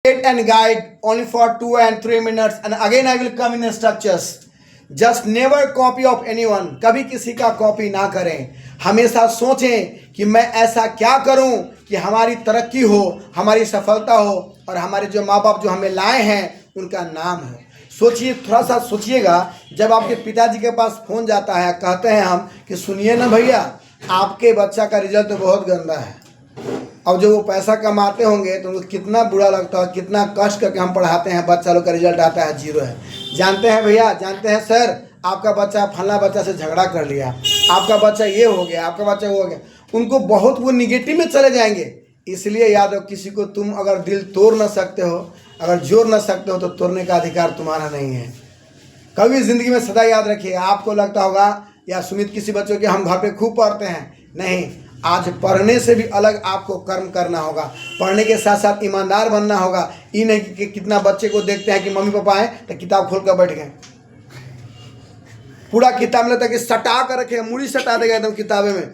and guide only for 2 and 3 minutes and again I will come in structures. Just never copy of anyone. कभी किसी का copy ना करें. हमेशा सोचें कि मैं ऐसा क्या करूं कि हमारी तरक्की हो, हमारी सफलता हो और हमारे जो माँ बाप जो हमें लाए हैं उनका नाम हो. सोचिए, थोड़ा सा सोचिएगा. जब आपके पिताजी के पास फ़ोन जाता है, कहते हैं हम कि सुनिए ना भैया, आपके बच्चा का रिजल्ट तो बहुत गंदा है. अब जो वो पैसा कमाते होंगे तो उनको कितना बुरा लगता है, कितना कष्ट करके हम पढ़ाते हैं, बच्चा लोग का रिजल्ट आता है 0 है. जानते हैं भैया, जानते हैं सर, आपका बच्चा फला बच्चा से झगड़ा कर लिया, आपका बच्चा ये हो गया, आपका बच्चा वो हो गया. उनको बहुत वो निगेटिव में चले जाएंगे. इसलिए याद रखो, किसी को तुम अगर दिल तोड़ ना सकते हो, अगर जोड़ ना सकते हो, तो तोड़ने का अधिकार तुम्हारा नहीं है. कभी ज़िंदगी में सदा याद रखिए. आपको लगता होगा या सुमित किसी बच्चों के हम घर पे खूब पढ़ते हैं, नहीं. आज पढ़ने से भी अलग आपको कर्म करना होगा. पढ़ने के साथ साथ ईमानदार बनना होगा. ये नहीं कि कितना बच्चे को देखते हैं कि मम्मी पापा आए तो किताब खोल कर बैठ गए, पूरा किताब में लगता है कि सटा कर रखे, मुड़ी सटा देगा एकदम किताबे में.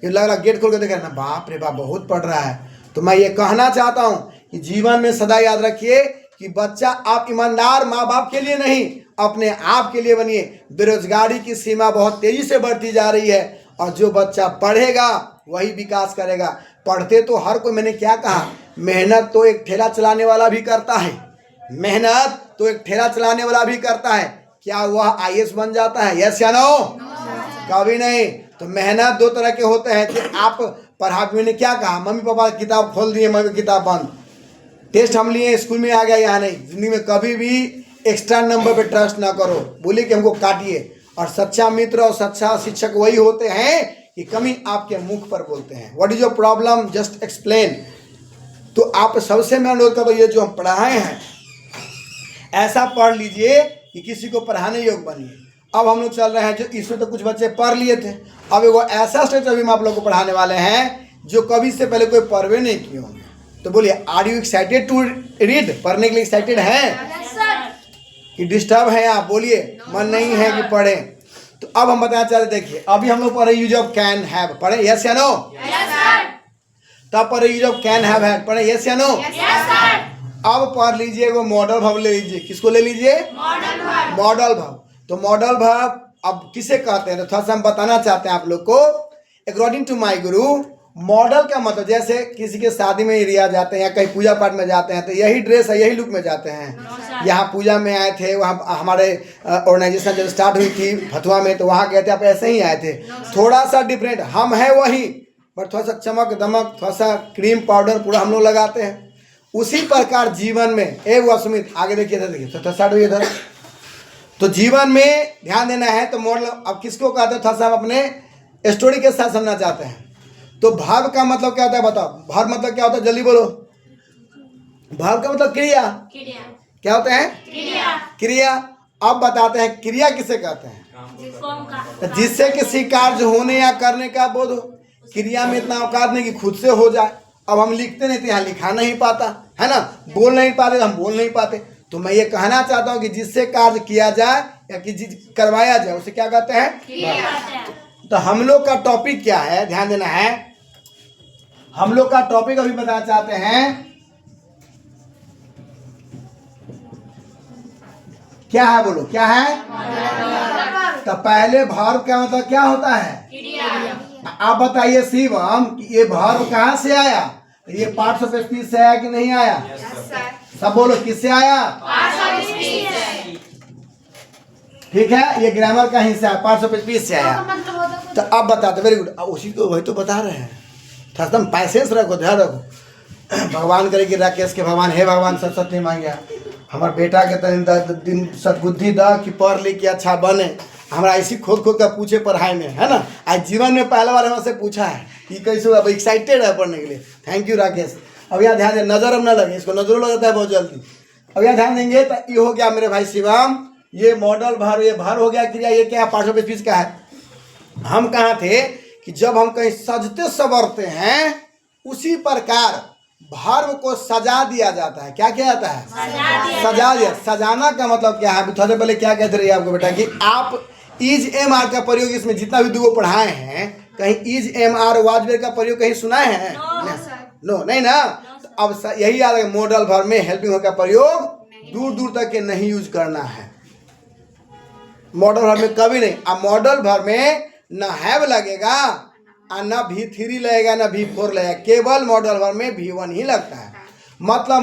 ये लग रहा गेट खोल कर देखा ना, बाप रे बाप बहुत पढ़ रहा है. तो मैं ये कहना चाहता हूँ कि जीवन में सदा याद रखिए कि बच्चा आप ईमानदार माँ बाप के लिए नहीं, अपने आप के लिए बनिए. बेरोजगारी की सीमा बहुत तेजी से बढ़ती जा रही है और जो बच्चा पढ़ेगा वही विकास करेगा. पढ़ते तो हर कोई, मैंने क्या कहा, मेहनत तो एक ठेला चलाने वाला भी करता है. मेहनत तो एक ठेला चलाने वाला भी करता है. क्या वह IAS बन जाता है? यस या नो? कभी नहीं. तो मेहनत 2 तरह के होते हैं कि आप पढ़ा, मैंने क्या कहा, मम्मी पापा किताब खोल दिए, मम्मी किताब बंद, टेस्ट हम लिए, स्कूल में आ गया, यहाँ नहीं. जिंदगी में कभी भी एक्स्ट्रा नंबर पे ट्रस्ट ना करो. बोलिए कि हमको काटिए. और सच्चा मित्र और सच्चा शिक्षक वही होते हैं कि कमी आपके मुख पर बोलते हैं. What is your problem, just explain. तो आप सबसे मैं अनुरोध करता हूँ, ये जो हम पढ़ाए हैं ऐसा पढ़ लीजिए कि किसी को पढ़ाने योग्य बनिए. अब हम लोग चल रहे हैं, जो इसमें तो कुछ बच्चे पढ़ लिए थे, अब वो ऐसा स्टेज अभी हम आप लोग को पढ़ाने वाले हैं जो कभी से पहले कोई पढ़वे नहीं किए होंगे. तो बोलिए, are you excited to read? पढ़ने के लिए एक्साइटेड हैं कि डिस्टर्ब हैं आप? बोलिए, मन नहीं है कि पढ़ें. तो अब हम बताना चाहते, देखिए अभी हम लोग पढ़े यूज ऑफ कैन हैव, पढ़े यस या नो? तब पढ़े use of can have had, पढ़े यस या नो? अब पढ़ लीजिए वो मॉडल वर्ब ले लीजिए. किसको ले लीजिए? Modal verb. तो मॉडल वर्ब अब किसे कहते हैं, तो थोड़ा सा हम बताना चाहते हैं आप लोग को. According to my Guru, model का मतलब, जैसे किसी के शादी में एरिया जाते हैं या कहीं पूजा पाठ में जाते हैं तो यही ड्रेस है, यही लुक में जाते हैं. यहाँ पूजा में आए थे, वहाँ हमारे ऑर्गेनाइजेशन जब स्टार्ट हुई थी फतुआ में, तो वहाँ गए थे, आप ऐसे ही आए थे. थोड़ा सा डिफरेंट, हम है वही, बट थोड़ा सा चमक दमक, थोड़ा सा क्रीम पाउडर पूरा हम लोग लगाते हैं. उसी प्रकार जीवन में, वो सुमित आगे देखिए, देखिए तो स्टार्ट हुई इधर. तो जीवन में ध्यान देना है. तो मॉडल अब किसको कहते हैं, थोड़ा सा हम अपने स्टोरी के साथ समझना चाहते हैं. तो भाव का मतलब क्या होता है, बताओ. भाव मतलब क्या होता है, जल्दी बोलो. भाव का मतलब क्रिया. क्या होता है? क्रिया. अब बताते हैं क्रिया किसे कहते हैं, जिससे किसी कार्य होने या करने का बोध हो. क्रिया में इतना औकात नहीं कि खुद से हो जाए. अब हम लिखते नहीं तो यहाँ लिखा नहीं पाता है ना, बोल नहीं पाते हम बोल नहीं पाते. तो मैं ये कहना चाहता हूँ कि जिससे कार्य किया जाए या कि करवाया जाए उसे क्या कहते हैं. तो हम लोग का टॉपिक क्या है, ध्यान देना है. हम लोग का टॉपिक अभी बताना चाहते हैं, क्या है, बोलो क्या है. तो पहले भाव का मतलब क्या होता है, आप बताइए शिवम कि ये भाव कहाँ से आया. ये 500 से आया कि नहीं आया? सब बोलो, किससे आया? ठीक है, ये ग्रामर का हिस्सा है, 500 से आया. तो अब बताते, वेरी गुड, उसी को वही तो बता रहे हैं. थोड़ा पैसेंस रखो, ध्यान रखो. भगवान करे कि राकेश के भगवान, हे भगवान सरस्वती मांगे हमारे बेटा के दिन सदबुद्धि द कि पढ़ लिख के अच्छा बने. हमारा ऐसी खोद खोद का पूछे पढ़ाई में, है ना. आज जीवन में पहला बार हमसे पूछा है कि कैसे अब एक्साइटेड है पढ़ने के लिए. Thank you Rakesh. अब यहाँ ध्यान दें, नजर अब ना लगे, इसको नजरों लग जाता है बहुत जल्दी. अब यहाँ ध्यान देंगे तो ये हो गया मेरे भाई शिवम, ये मॉडल भार, ये भार हो गया क्रिया. ये क्या है, 520 का है. हम कहाँ थे कि जब हम कहीं सजते संवरते हैं, उसी प्रकार भार्व को सजा दिया जाता है. क्या किया जाता है? सजा दिया. सजाना का मतलब क्या है, थोड़े पहले क्या कहते रहिए आपको बेटा कि आप इज MR का प्रयोग, इसमें जितना भी दुगो पढ़ाए हैं, कहीं इज MR वाजबेर का प्रयोग कहीं सुनाए हैं? नो नहीं ना. तो अब यही याद है, मॉडल वर्ब में हेल्पिंग वर्ब का प्रयोग दूर दूर तक के नहीं यूज करना है। मॉडल वर्ब में कभी नहीं। अब मॉडल वर्ब में न हैव लगेगा और न V3 लगेगा न V4 लगेगा, केवल मॉडल वर्ब में V1 ही लगता है। मतलब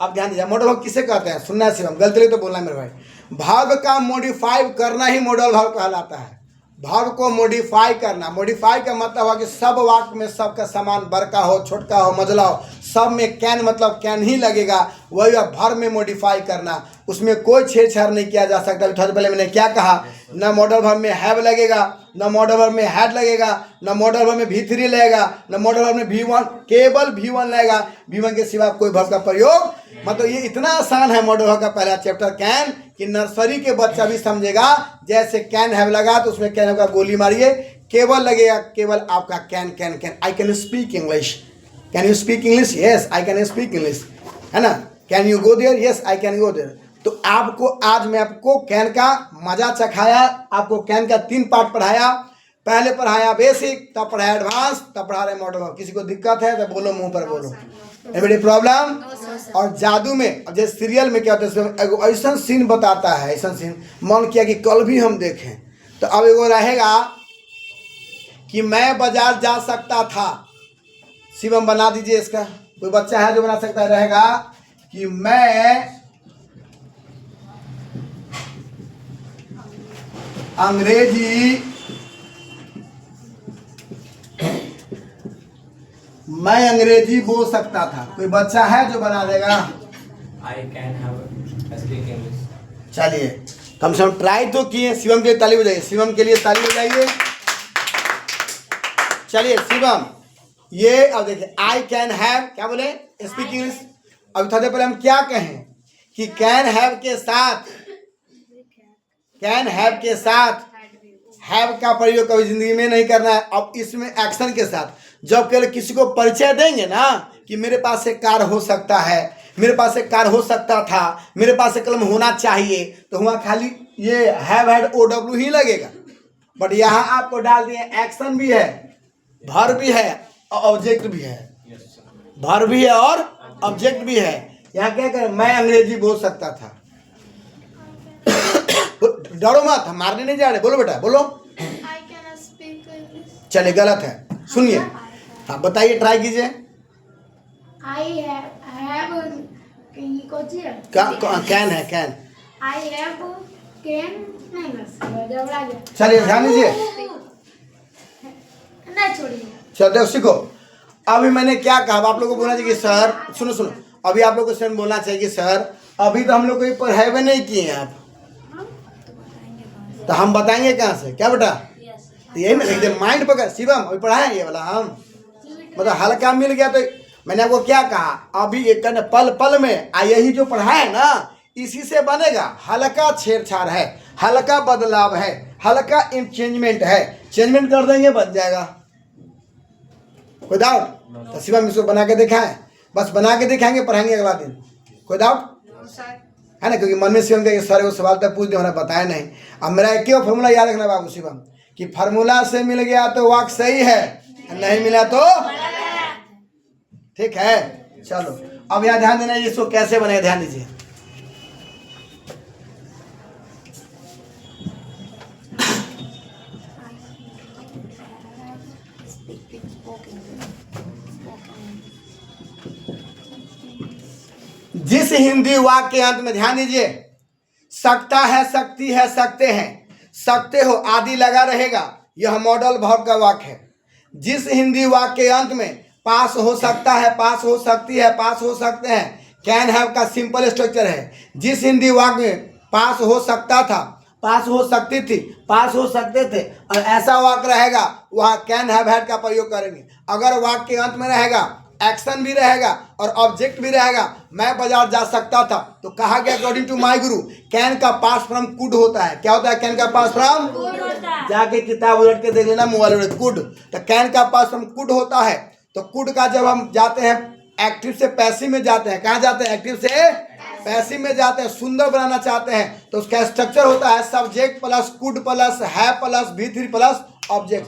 अब ध्यान दीजिए, मॉडल वर्ब किसे कहते हैं, सुनना है सिर्फ, गलती तो बोलना है मेरे भाई। वर्ब का मॉडिफाई करना ही मॉडल वर्ब कहलाता है। वर्ब को मॉडिफाई करना, मॉडिफाई का मतलब हुआ कि सब वाक्य में सबका समान, बड़का हो छोटका हो मझला हो, सब में कैन मतलब कैन ही लगेगा, वही वर्ब में मॉडिफाई करना, उसमें कोई छेड़छाड़ नहीं किया जा सकता। थोड़ी देर पहले मैंने क्या कहा, न मॉडल वर्ब में हैव लगेगा, न मॉडल वर्ब में हैड लगेगा, न मॉडल वर्ब में V3 लगेगा, न मॉडल वर्ब में V1, केवल V1 लगेगा। V1 के सिवा कोई वर्ब का प्रयोग, मतलब ये इतना आसान है मॉडल वर्ब का पहला चैप्टर कैन, कि नर्सरी के बच्चा भी समझेगा। जैसे कैन हैव लगा तो उसमें कैन हैव का गोली मारिए, केवल लगेगा केवल आपका can can can. I can speak English, can you speak English, yes I can speak English, है ना। Can you go there, yes I can go there. तो आपको आज मैं आपको कैन का मजा चखाया, आपको कैन का 3 पार्ट पढ़ाया। पहले पढ़ाया बेसिक, तब पढ़ाया एडवांस, तब पढ़ा रहे मॉडल वर्ब। किसी को दिक्कत है तो बोलो, मुंह पर बोलो, एवरी प्रॉब्लम। और जादू में, अब जैसे सीरियल में क्या होता है, ऐसा सीन बताता है, ऐसा सीन मन किया कि कल भी हम देखें। तो अब एगो रहेगा कि मैं बाजार जा सकता था, शिवम बना दीजिए इसका, कोई बच्चा है जो बना सकता है, रहेगा कि मैं अंग्रेजी बोल सकता था। कोई बच्चा है जो बना देगा? I can have speak English. चलिए, कम से कम ट्राई तो किए। शिवम के लिए ताली बजाइए, शिवम के लिए ताली बजाइए। चलिए शिवम, ये अब देखिए, आई कैन हैव, क्या बोले, स्पीक इंग्लिश। अब थोड़ी देर पहले हम क्या कहें कि कैन हैव के साथ, कैन हैव के साथ हैव का प्रयोग कभी जिंदगी में नहीं करना है। अब इसमें एक्शन के साथ, जब कल किसी को परिचय देंगे ना कि मेरे पास एक कार हो सकता है, मेरे पास एक कार हो सकता था, मेरे पास एक कलम होना चाहिए, तो वहाँ खाली ये हैव हैड OW ही लगेगा। बट यहाँ आपको डाल दिए एक्शन भी है, वर्ब भी है और ऑब्जेक्ट भी है, वर्ब भी है और ऑब्जेक्ट भी है। यहाँ क्या करें, मैं अंग्रेजी बोल सकता था। डरो मत, हम मारने नहीं जा रहे, बोलो बेटा बोलो। I can speak English. चलिए गलत है, सुनिए, हाँ बताइए, ट्राई कीजिए। I have कैन है, कैन। I have can नहीं, बस जबड़ा गया। चलिए ध्यान दीजिए, नहीं छोड़िए। चलते सीखो। अभी मैंने क्या कहा, अब आप लोगों को बोलना चाहिए कि सर, सुनो सुनो, अभी आप लोग को सर बोलना चाहिए कि सर अभी तो हम लोग कोई पढ़ाई नहीं किए हैं आप, तो हम बताएंगे कहाँ से, क्या बेटा? तो यही ना एकदम माइंड पकड़, शिवम अभी पढ़ाए ये वाला हम, मतलब हल्का मिल गया। तो मैंने आपको क्या कहा, अभी एक पल पल में यही जो पढ़ा है ना, इसी से बनेगा। हल्का छेड़छाड़ है, हल्का बदलाव है, हल्का चेंजमेंट है, चेंजमेंट कर देंगे बन जाएगा। कोई डाउट? तो शिवम इसको बना के दिखाएं, बस बना के दिखाएंगे, पढ़ाएंगे अगला दिन। कोई डाउट है ना? क्योंकि मन में शिवम का ये सारे वो सवाल तक पूछ दे, उन्हें बताया नहीं। अब मेरा एक ही फॉर्मूला याद रखना बाबू शिवम, कि फार्मूला से मिल गया तो वाक्य सही है, नहीं मिला तो ठीक है। चलो अब यहाँ ध्यान देना, इसको कैसे बने, ध्यान दीजिए। जिस हिंदी वाक्य के अंत में, ध्यान दीजिए, सकता है, सकती है, सकते हैं, सकते हो आदि लगा रहेगा, यह मॉडल वर्ब का वाक्य है। जिस हिंदी वाक्य के अंत में पास हो सकता है, पास हो सकती है, पास हो सकते हैं, कैन हैव का सिंपल स्ट्रक्चर है। जिस हिंदी वाक्य में पास हो सकता था, पास हो सकती थी, पास हो सकते थे, और ऐसा वाक्य रहेगा, वह कैन हैव हैड का प्रयोग करेंगे। अगर वाक्य के अंत में रहेगा, एक्शन भी रहेगा और ऑब्जेक्ट भी रहेगा, मैं बाजार जा सकता था, तो कहा गया according to my Guru, can का पास्ट फ्रॉम कुड होता है। क्या होता है कैन का पास्ट फ्रॉम? जाके किताब उलट के देख लेना, मोबाइल उलट, कुड। तो कैन का पास्ट फ्रॉम कुड होता है। तो कुड का जब हम जाते हैं एक्टिव से पैसिव में जाते हैं, कहाँ जाते हैं? एक्टिव से पैसिव में जाते हैं, सुंदर बनाना चाहते हैं, तो उसका स्ट्रक्चर होता है सब्जेक्ट प्लस कुड प्लस है प्लस V3 प्लस ऑब्जेक्ट।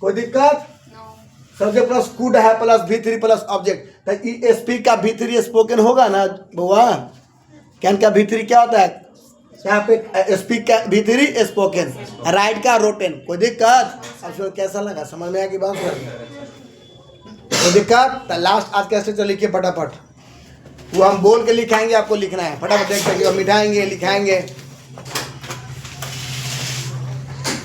कोई दिक्कत? सबसे प्लस कुड है प्लस V3 प्लस ऑब्जेक्ट, तो स्पीक का V3 स्पोकन होगा ना बुआ। कैन का V3 क्या होता है? यहाँ पे स्पीक का V3 स्पोकन, राइट का रोटेन। कोई दिक्कत? अब कैसा लगा, समझ में आया कि बात? कोई दिक्कत? तो लास्ट आज कैसे चल लिखिए फटाफट, वो हम बोल के लिखाएंगे, आपको लिखना है फटाफट। देख सकते हो, मिटाएंगे लिखाएंगे।